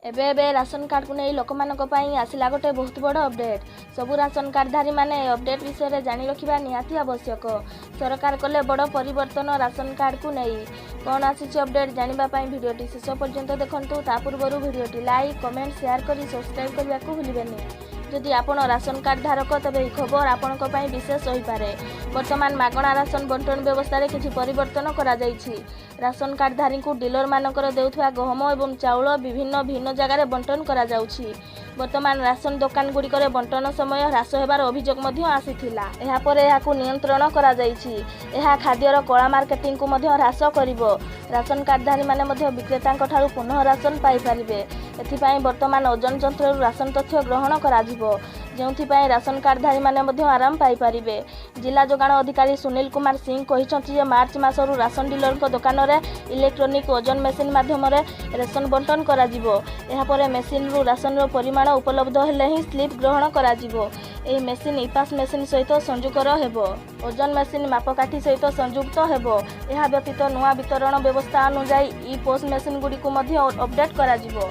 एबे एबे ration card को नहीं लोक आसला गोटे बहुत बड़ अपडेट। सबू राशन कार्डधारी माने अपडेट विषय में जानी रखा निहाती आवश्यक। सरकार कले बड़ परिवर्तन राशन कार्ड को नहीं कौन आसी अपडेट जानापी भिडियोटी शेष पर्यंत देखूँ। ता पूर्व भिडियोटी लाइक कमेंट शेयर कर सब्सक्राइब करने को भूलें। जदि आपण राशन कार्ड धारक तेज यह खबर आपण विशेष हो पारे। वर्तमान मागणा राशन बंटन व्यवस्था रे किछि परिवर्तन करा जाइछि। राशन कार्डधारी को डीलर मानकर देउथुवा गहम एवं चाउल विभिन्न भिन्न जगार बंटन करा जाउछि। वर्तमान राशन दुकान गुड़िकर बंटन समय ह्रास होबार अभियोग मध्य आसीथिला। एहा परे एहाकु नियंत्रण करा जाइछि। एहा खाद्यर कला मार्केटिंग को मध्य ह्रास करिवो। राशन कार्डधारी माने मध्य विक्रेतांक ठारू पुनः राशन पाई पारिबे। एथिपाई वर्तमान ओजन यंत्र राशन तथ्य ग्रहण करा जिवो, जेउथिपाई राशन कार्डधारी माने मध्य आराम पाई पारिबे। जिला जोगाण अधिकारी सुनील कुमार सिंह कहिसंति जे मार्च मासरु राशन डीलर दुकान रे इलेक्ट्रोनिक ओजन मेसिन माध्यम रेशन बंटन करा जिवो। एहा परे मेसिन रु राशन रो परिमाण उपलब्ध हेले ही स्लिप ग्रहण करा जिवो। एही मेसिन इपास मेसिन सहित संयुक्त हेबो। ओजन मेसिन मापकाठी सहित संयुक्त हेबो। एहा व्यतीत नुआ वितरण व्यवस्था अनुसार ई पोस्ट मेसिन गुडी को मध्य अपडेट करा जिवो।